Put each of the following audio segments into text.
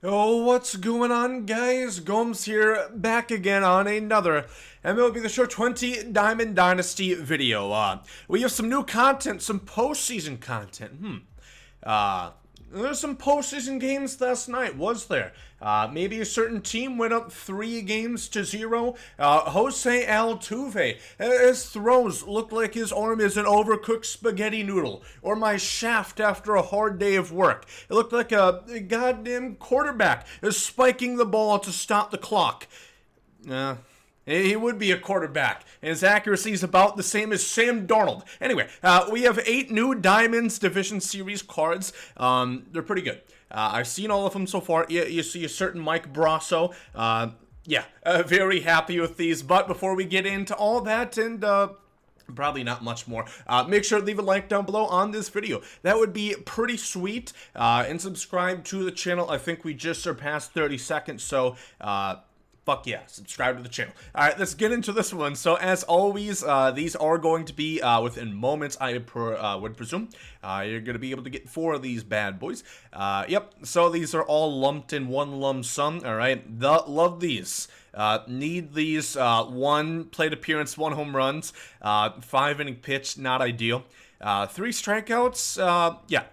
Oh, what's going on, guys? Gomes here, back again on another MLB The Show 20 Diamond Dynasty video. We have some new content, some postseason content. There's some postseason games last night, was there? Maybe a certain team went up 3-0. Jose Altuve, his throws look like his arm is an overcooked spaghetti noodle, or my shaft after a hard day of work. It looked like a goddamn quarterback is spiking the ball to stop the clock. He would be a quarterback, and his accuracy is about the same as Sam Darnold. Anyway, we have 8 new Diamonds Division Series cards. They're pretty good. I've seen all of them so far. You see a certain Mike Brasso. Very happy with these. But before we get into all that and probably not much more, make sure to leave a like down below on this video. That would be pretty sweet. And subscribe to the channel. I think we just surpassed 30 seconds, so fuck yeah, subscribe to the channel. Alright, let's get into this one. So, as always, these are going to be within moments, I would presume. You're going to be able to get 4 of these bad boys. Yep, so these are all lumped in one lump sum. Alright, love these. Need these. 1 plate appearance, 1 home runs, 5 inning pitch, not ideal. 3 strikeouts, yeah.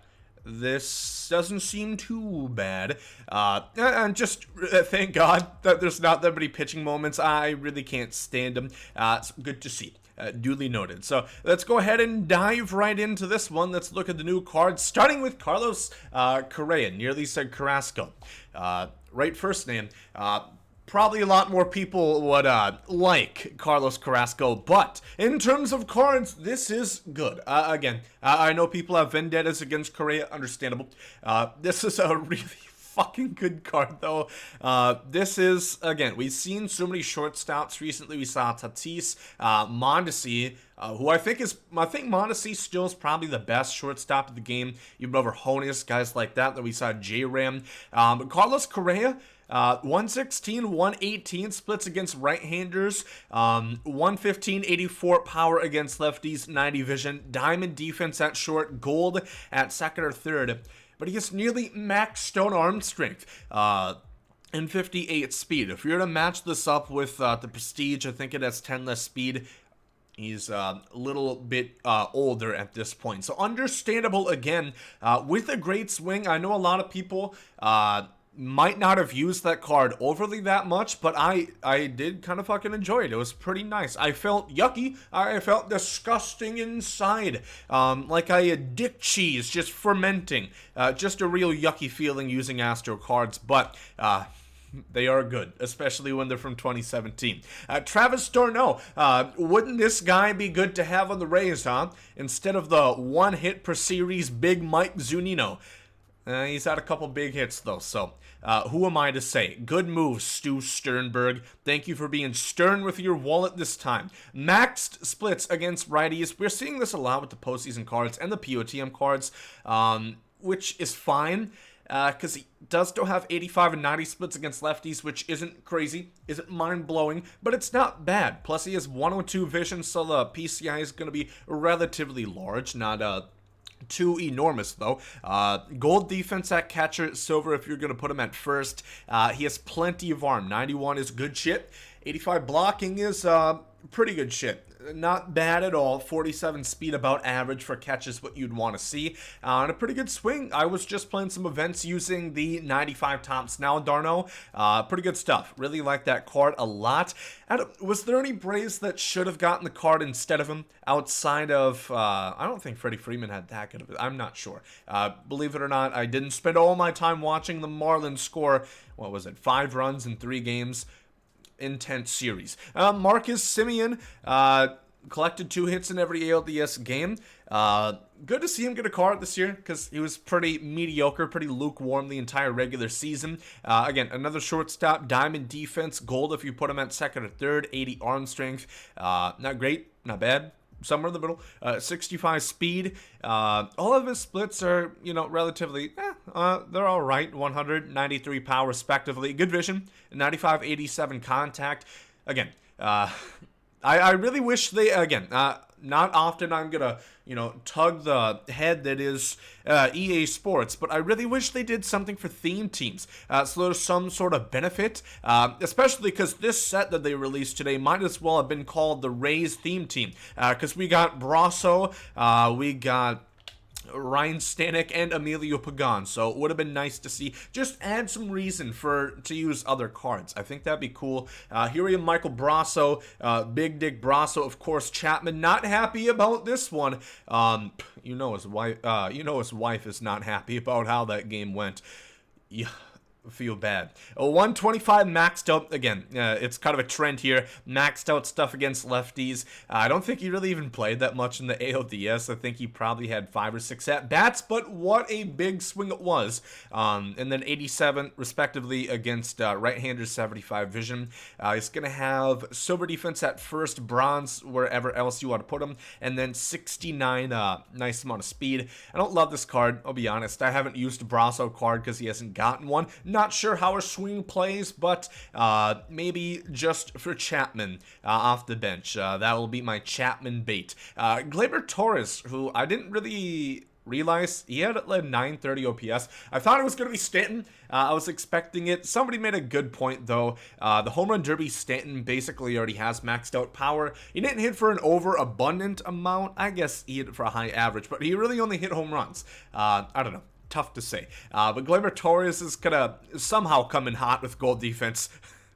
This doesn't seem too bad. And just thank God that there's not that many pitching moments. I really can't stand them. It's good to see. Duly noted. So let's go ahead and dive right into this one. Let's look at the new cards, starting with Carlos Correa. Nearly said Carrasco. Right first name. Probably a lot more people would like Carlos Carrasco, but in terms of cards, this is good. Again, I know people have vendettas against Correa, understandable. This is a really fucking good card, though. This is, again, we've seen so many shortstops recently. We saw Tatis, Mondesi, who I think Mondesi still is probably the best shortstop of the game, even over Honus, guys like that we saw J-Ram. But Carlos Correa, 116, 118 splits against right-handers, 115, 84 power against lefties, 90 vision, diamond defense at short, gold at second or third. But he has nearly max stone arm strength, and 58 speed. If you're to match this up with the Prestige, I think it has 10 less speed. He's a little bit older at this point. So understandable again, with a great swing. I know a lot of people might not have used that card overly that much, but I did kind of fucking enjoy it. It was pretty nice. I felt yucky. I felt disgusting inside, like I had dick cheese just fermenting. Just a real yucky feeling using Astro cards, but they are good, especially when they're from 2017. Travis d'Arnaud, wouldn't this guy be good to have on the Rays, huh? Instead of the 1 hit per series big Mike Zunino. He's had a couple big hits, though, so who am I to say? Good move, Stu Sternberg. Thank you for being stern with your wallet this time. Maxed splits against righties. We're seeing this a lot with the postseason cards and the POTM cards, which is fine, because he does still have 85 and 90 splits against lefties, which isn't crazy, isn't mind-blowing, but it's not bad. Plus, he has 102 vision, so the PCI is going to be relatively large, not too enormous, though. Gold defense at catcher, silver if you're going to put him at first. He has plenty of arm. 91 is good shit. 85 blocking is pretty good shit. Not bad at all. 47 speed, about average for catches, what you'd want to see. And a pretty good swing. I was just playing some events using the 95 tops now, d'Arnaud. Pretty good stuff. Really like that card a lot. Was there any Braves that should have gotten the card instead of him outside of, I don't think Freddie Freeman had that good of it. I'm not sure. Believe it or not, I didn't spend all my time watching the Marlins score, what was it, 5 runs in 3 games. Intense series. Marcus Semien collected 2 hits in every ALDS game. Good to see him get a card this year because he was pretty mediocre, pretty lukewarm the entire regular season. Again, another shortstop, diamond defense, gold if you put him at second or third, 80 arm strength. Not great, not bad. Somewhere in the middle. 65 speed. All of his splits are, relatively, they're all right. 193 power respectively. Good vision. 95, 87 contact. Again, I really wish they, not often I'm gonna, tug the head that is EA Sports, but I really wish they did something for theme teams, so there's some sort of benefit, especially because this set that they released today might as well have been called the Rays theme team, because we got Brasso, we got Ryan Stanek and Amelia Pagan, so it would have been nice to see just add some reason to use other cards. I think that'd be cool. Here we have Michael Brasso, Big Dick Brasso, of course. Chapman not happy about this one. His wife is not happy about how that game went. Yeah. Feel bad. 125 maxed out. Again, it's kind of a trend here. Maxed out stuff against lefties. I don't think he really even played that much in the ALDS. I think he probably had 5 or 6 at-bats, but what a big swing it was. And then 87, respectively, against right-handers, 75 vision. He's going to have silver defense at first, bronze wherever else you want to put him, and then 69, nice amount of speed. I don't love this card, I'll be honest. I haven't used a Brasso card because he hasn't gotten one. Not sure how a swing plays, but maybe just for Chapman off the bench. That will be my Chapman bait. Gleyber Torres, who I didn't really realize he had like 930 OPS. I thought it was going to be Stanton. I was expecting it. Somebody made a good point, though. The Home Run Derby Stanton basically already has maxed out power. He didn't hit for an overabundant amount. I guess he hit it for a high average, but he really only hit home runs. I don't know. Tough to say. But Gleyber Torres is gonna somehow come in hot with gold defense.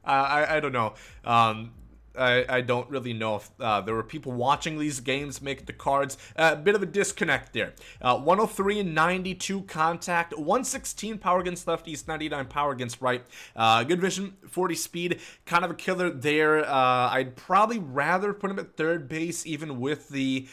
I don't know. I don't really know if there were people watching these games make the cards. A bit of a disconnect there. 103 and 92 contact, 116 power against lefties, 99 power against right. Good vision, 40 speed, kind of a killer there. I'd probably rather put him at third base, even with the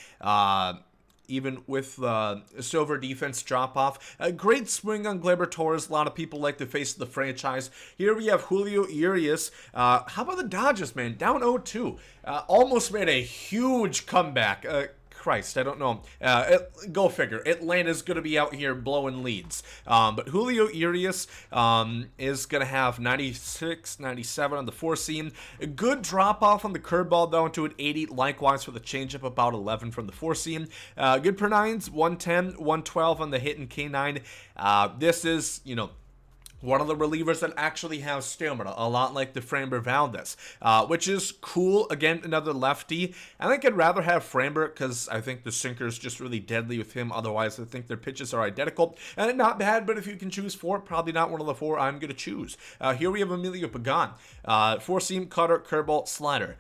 silver defense drop-off. A great swing on Gleyber Torres. A lot of people like the face of the franchise. Here we have Julio Irius. How about the Dodgers, man? Down 0-2. Almost made a huge comeback. Christ, I don't know. Go figure. Atlanta's going to be out here blowing leads. But Julio Irius is going to have 96, 97 on the four-seam. A good drop-off on the curveball down to an 80. Likewise for the changeup, about 11 from the four-seam. Good per nines, 110, 112 on the hit and K9. This is, one of the relievers that actually have stamina, a lot like the Framber Valdez, which is cool. Again, another lefty. I think I'd rather have Framber because I think the sinker is just really deadly with him. Otherwise, I think their pitches are identical. And not bad, but if you can choose 4, probably not one of the 4 I'm going to choose. Here we have Amelia Pagan. Four-seam, cutter, curveball, slider.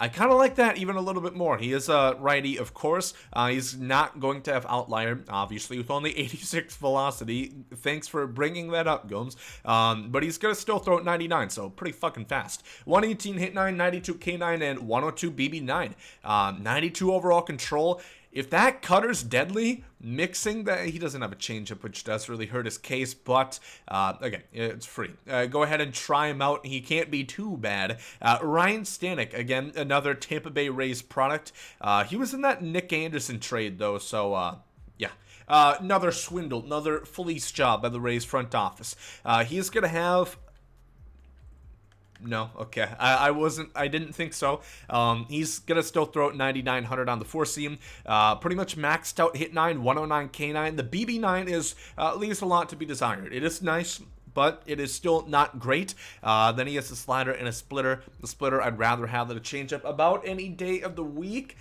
I kind of like that even a little bit more. He is a righty, of course. He's not going to have outlier, obviously, with only 86 velocity. Thanks for bringing that up, Gomes. But he's going to still throw it 99, so pretty fucking fast. 118 hit 9, 92 K9, and 102 BB9. 92 overall control. If that cutter's deadly, mixing that, he doesn't have a changeup, which does really hurt his case, but again, it's free. Go ahead and try him out. He can't be too bad. Ryan Stanek, again, another Tampa Bay Rays product. He was in that Nick Anderson trade, though, so yeah. Another swindle, another fleece job by the Rays front office. He's going to have... No, okay. I didn't think so. He's gonna still throw it 9,900 on the four-seam. Pretty much maxed out hit 9, 109 K9. The BB9 leaves a lot to be desired. It is nice, but it is still not great. Then he has a slider and a splitter. The splitter I'd rather have than a changeup about any day of the week.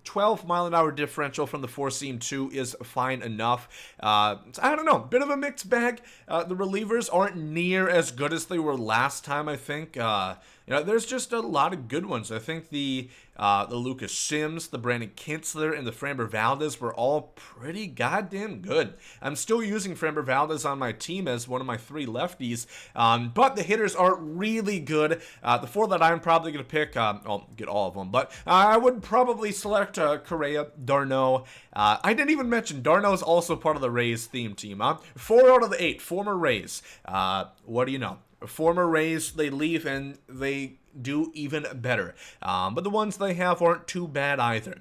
12-mile-an-hour differential from the four-seam 2 is fine enough. I don't know, bit of a mixed bag. The relievers aren't near as good as they were last time, I think. There's just a lot of good ones. I think the Lucas Sims, the Brandon Kintzler, and the Framber Valdez were all pretty goddamn good. I'm still using Framber Valdez on my team as one of my 3 lefties, but the hitters are really good. The 4 that I'm probably going to pick, I'll get all of them, but I would probably select Correa, d'Arnaud. I didn't even mention d'Arnaud is also part of the Rays theme team. 4 out of the 8 former Rays. What do you know? Former Rays, they leave and they do even better. But the ones they have aren't too bad either.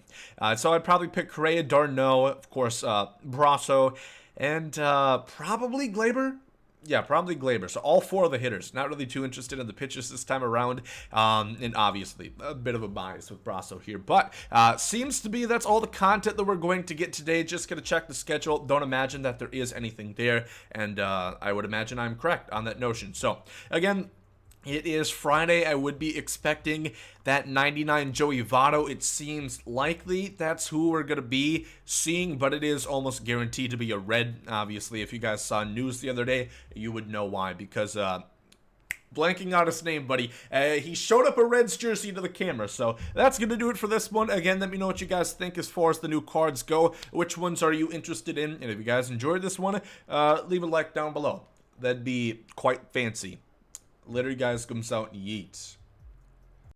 So I'd probably pick Correa, d'Arnaud, of course, Brasso, and probably Gleyber. Yeah, probably Glaber. So all 4 of the hitters. Not really too interested in the pitchers this time around. And obviously, a bit of a bias with Brasso here. But seems to be that's all the content that we're going to get today. Just going to check the schedule. Don't imagine that there is anything there. And I would imagine I'm correct on that notion. So, again, it is Friday. I would be expecting that 99 Joey Votto. It seems likely that's who we're going to be seeing, but it is almost guaranteed to be a red. Obviously, if you guys saw news the other day, you would know why, because blanking out his name, buddy. He showed up a Reds jersey to the camera, so that's going to do it for this one. Again, let me know what you guys think as far as the new cards go. Which ones are you interested in? And if you guys enjoyed this one, leave a like down below. That'd be quite fancy. Later, you guys. Gomes out. Yeet.